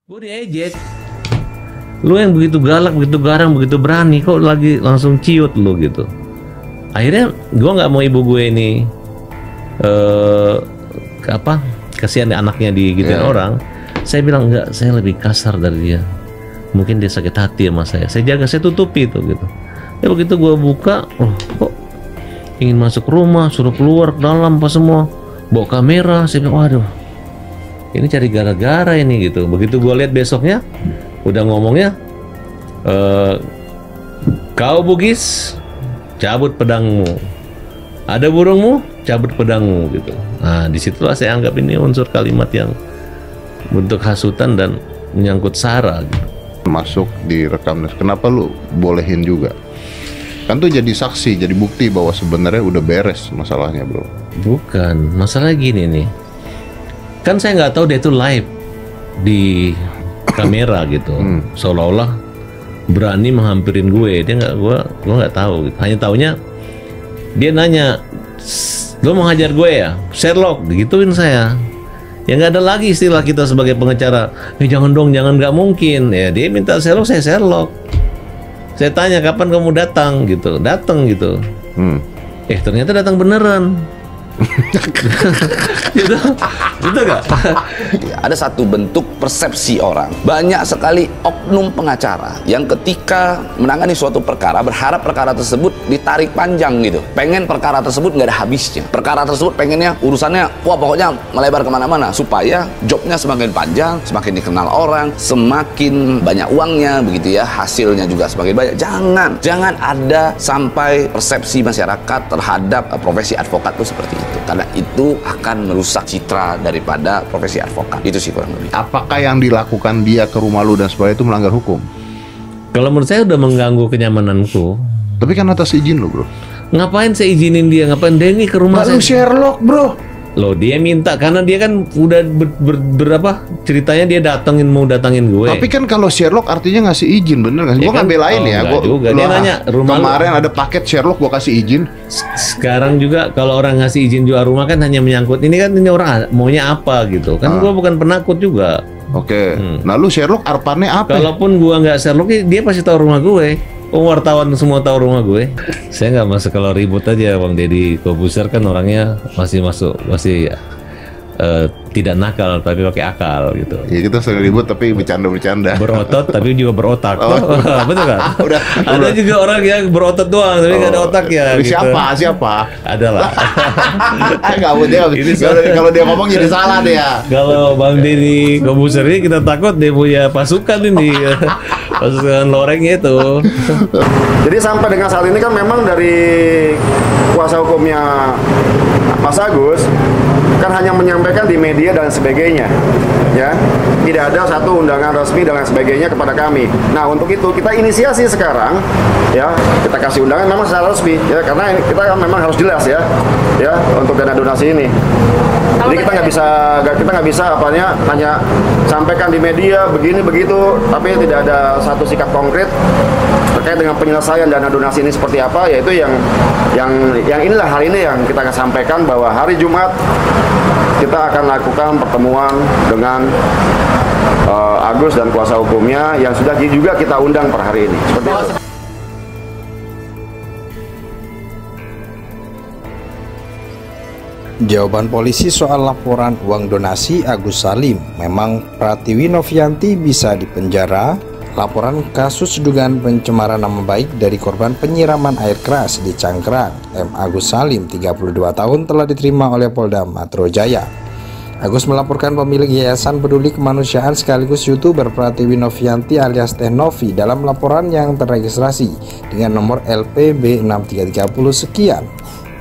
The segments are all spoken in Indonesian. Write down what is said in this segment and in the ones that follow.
Gue diejek. Lu yang begitu galak, begitu garang, begitu berani, kok lagi langsung ciut lu gitu. Akhirnya gue nggak mau ibu gue ini kasihan anaknya digituin orang. Saya bilang enggak, saya lebih kasar dari dia. Mungkin dia sakit hati sama saya. Saya jaga, saya tutupi itu gitu. Ya begitu gue buka, kok ingin masuk rumah, suruh keluar ke dalam apa semua, bawa kamera. Saya bilang, waduh, ini cari gara-gara ini gitu. Begitu gue lihat besoknya, udah ngomongnya, kau Bugis, cabut pedangmu. Ada burungmu, cabut pedangmu gitu. Nah, disitulah saya anggap ini unsur kalimat yang bentuk hasutan dan menyangkut sara gitu. Masuk di rekam, kenapa lu bolehin juga? Kan tuh jadi saksi, jadi bukti bahwa sebenarnya udah beres masalahnya, bro. Bukan, masalah gini nih. Kan saya nggak tahu dia itu live di kamera gitu. Seolah-olah berani menghampirin gue. Dia nggak, gue nggak tahu gitu. Hanya taunya dia nanya, lo mau hajar gue ya? Sherlock, digituin saya. Ya nggak ada lagi istilah kita sebagai pengacara. Jangan dong, jangan, nggak mungkin. Ya dia minta Sherlock, saya Sherlock. Saya tanya kapan kamu datang gitu, datang gitu. Ternyata datang beneran. Gitu, gitu gak? Ada satu bentuk persepsi orang. Banyak sekali oknum pengacara yang ketika menangani suatu perkara berharap perkara tersebut ditarik panjang gitu. Pengen perkara tersebut nggak ada habisnya. Perkara tersebut pengennya urusannya, pokoknya melebar kemana-mana supaya jobnya semakin panjang, semakin dikenal orang, semakin banyak uangnya begitu ya, hasilnya juga semakin banyak. Jangan ada sampai persepsi masyarakat terhadap profesi advokat itu seperti itu. Karena itu akan merusak citra daripada profesi advokat. Itu sih kurang lebih. Apakah yang dilakukan dia ke rumah lu dan sebagainya itu melanggar hukum? Kalau menurut saya udah mengganggu kenyamananku. Tapi kan atas izin lu, bro. Ngapain saya izinin dia? Ngapain dia ini ke rumah saya? Lu Sherlock, bro. Loh, dia minta karena dia kan udah berapa ceritanya dia mau datangin gue. Tapi kan kalau Sherlock artinya ngasih izin, bener nggak? Gue kan belain ya. Gue juga. Dia nanya rumah kemarin ada paket Sherlock, gue kasih izin. Sekarang juga kalau orang ngasih izin jual rumah kan hanya menyangkut ini kan, ini orang maunya apa gitu. Kan gue bukan penakut juga. Oke. Nah lu Sherlock arpannya apa? Kalaupun gue nggak Sherlock, dia pasti tahu rumah gue. Wartawan semua tahu rumah gue. Saya nggak masuk kalau ribut aja. Bang Deddy Corbuzier kan orangnya masih tidak nakal tapi pakai akal gitu. Ya kita sering ribut tapi bercanda-bercanda. Berotot tapi juga berotak. Betul kan? Ada udah. juga orang yang berotot doang tapi nggak ada otak ya. Gitu. Siapa? Adalah. Kalau dia ngomong jadi salah dia. Kalau Bang Deddy Corbuzier ini kita takut dia punya pasukan ini. Pasukan lorengnya itu. Jadi sampai dengan saat ini kan memang dari kuasa hukumnya Mas Agus kan hanya menyampaikan di media dan sebagainya, ya, tidak ada satu undangan resmi dan sebagainya kepada kami. Nah, untuk itu kita inisiasi sekarang, ya, kita kasih undangan memang secara resmi, ya, karena kita kan memang harus jelas ya untuk dana donasi ini. Jadi kita nggak bisa hanya sampaikan di media begini begitu, tapi tidak ada satu sikap konkret terkait dengan penyelesaian dana donasi ini seperti apa. Yaitu yang inilah hari ini yang kita akan sampaikan bahwa hari Jumat kita akan lakukan pertemuan dengan Agus dan kuasa hukumnya yang sudah juga kita undang per hari ini. Seperti itu. Jawaban polisi soal laporan uang donasi Agus Salim, memang Pratiwi Novianti bisa dipenjara. Laporan kasus dugaan pencemaran nama baik dari korban penyiraman air keras di Cangkrang, M. Agus Salim, 32 tahun, telah diterima oleh Polda Metro Jaya. Agus melaporkan pemilik Yayasan Peduli Kemanusiaan sekaligus YouTuber Pratiwi Novianti alias Teh Novi dalam laporan yang terregistrasi dengan nomor LPB 6330 sekian.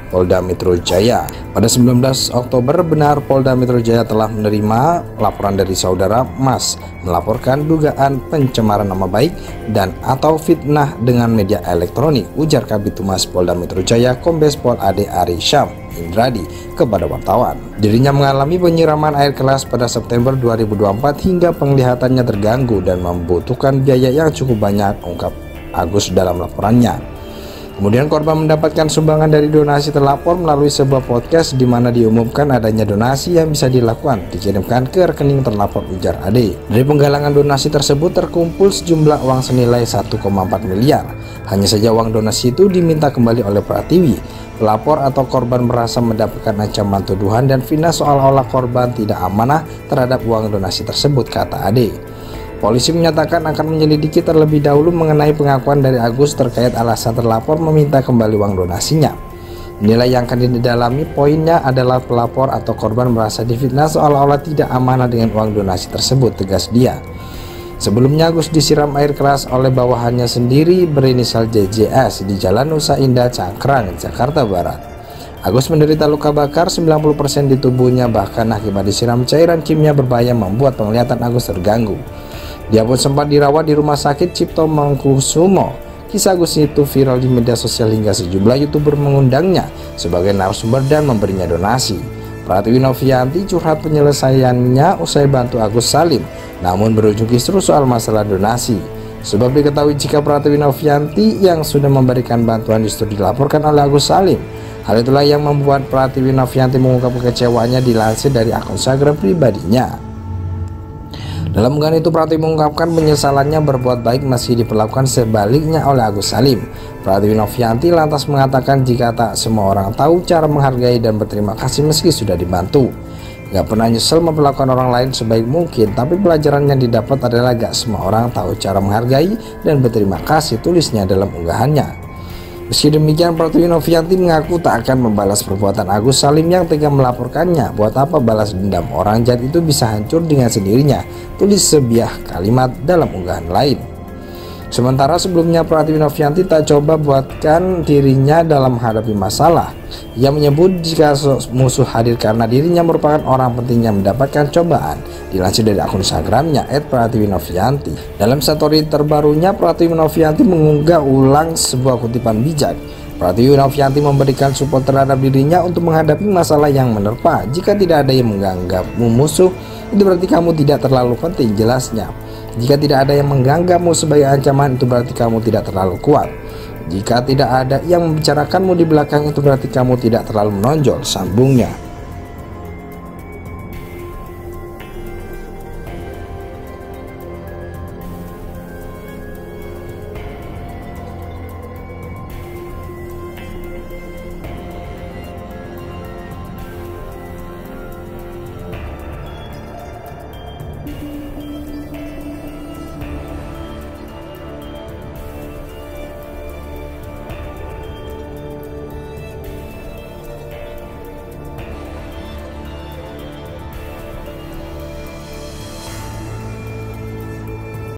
Polda Metro Jaya. Pada 19 Oktober benar Polda Metro Jaya telah menerima laporan dari saudara Mas melaporkan dugaan pencemaran nama baik dan atau fitnah dengan media elektronik, ujar Kabid Humas Polda Metro Jaya Kombes Pol Ade Ari Syam Indradi kepada wartawan. Dirinya mengalami penyiraman air keras pada September 2024 hingga penglihatannya terganggu dan membutuhkan biaya yang cukup banyak, ungkap Agus dalam laporannya. Kemudian korban mendapatkan sumbangan dari donasi terlapor melalui sebuah podcast di mana diumumkan adanya donasi yang bisa dilakukan dikirimkan ke rekening terlapor, ujar Ade. Dari penggalangan donasi tersebut terkumpul sejumlah uang senilai 1,4 miliar. Hanya saja uang donasi itu diminta kembali oleh Pratiwi. Pelapor atau korban merasa mendapatkan ancaman tuduhan dan fitnah seolah-olah korban tidak amanah terhadap uang donasi tersebut, kata Ade. Polisi menyatakan akan menyelidiki terlebih dahulu mengenai pengakuan dari Agus terkait alasan terlapor meminta kembali uang donasinya. Nilai yang akan didalami poinnya adalah pelapor atau korban merasa difitnah seolah-olah tidak amanah dengan uang donasi tersebut, tegas dia. Sebelumnya Agus disiram air keras oleh bawahannya sendiri berinisial JJS di Jalan Nusa Indah, Cangkrang, Jakarta Barat. Agus menderita luka bakar 90% di tubuhnya, bahkan akibat disiram cairan kimia berbahaya membuat penglihatan Agus terganggu. Dia pun sempat dirawat di Rumah Sakit Cipto Mangkusumo. Kisah Agus itu viral di media sosial hingga sejumlah YouTuber mengundangnya sebagai narasumber dan memberinya donasi. Pratiwi Novianti curhat penyelesaiannya usai bantu Agus Salim, namun berujung kisruh soal masalah donasi. Sebab diketahui jika Pratiwi Novianti yang sudah memberikan bantuan justru dilaporkan oleh Agus Salim. Hal itulah yang membuat Pratiwi Novianti mengungkap kekecewaannya dilansir dari akun Instagram pribadinya. Dalam unggahan itu Pratiwi mengungkapkan penyesalannya berbuat baik masih diperlakukan sebaliknya oleh Agus Salim. Pratiwi Novianti lantas mengatakan jika tak semua orang tahu cara menghargai dan berterima kasih meski sudah dibantu. Gak pernah nyesel memperlakukan orang lain sebaik mungkin, tapi pelajaran yang didapat adalah gak semua orang tahu cara menghargai dan berterima kasih, tulisnya dalam unggahannya. Meski demikian, Pratiwi Novianti mengaku tak akan membalas perbuatan Agus Salim yang tega melaporkannya. Buat apa balas dendam, orang jahat itu bisa hancur dengan sendirinya, tulis sebuah kalimat dalam unggahan lain. Sementara sebelumnya Pratiwi Novianti tak coba buatkan dirinya dalam menghadapi masalah. Ia menyebut jika musuh hadir karena dirinya merupakan orang penting yang mendapatkan cobaan. Dilansir dari akun Instagramnya @pratiwinovianti. Dalam story terbarunya Pratiwi Novianti mengunggah ulang sebuah kutipan bijak. Pratiwi Novianti memberikan support terhadap dirinya untuk menghadapi masalah yang menerpa. Jika tidak ada yang menganggapmu musuh, itu berarti kamu tidak terlalu penting, jelasnya. Jika tidak ada yang menganggapmu sebagai ancaman, itu berarti kamu tidak terlalu kuat. Jika tidak ada yang membicarakanmu di belakang, itu berarti kamu tidak terlalu menonjol, sambungnya.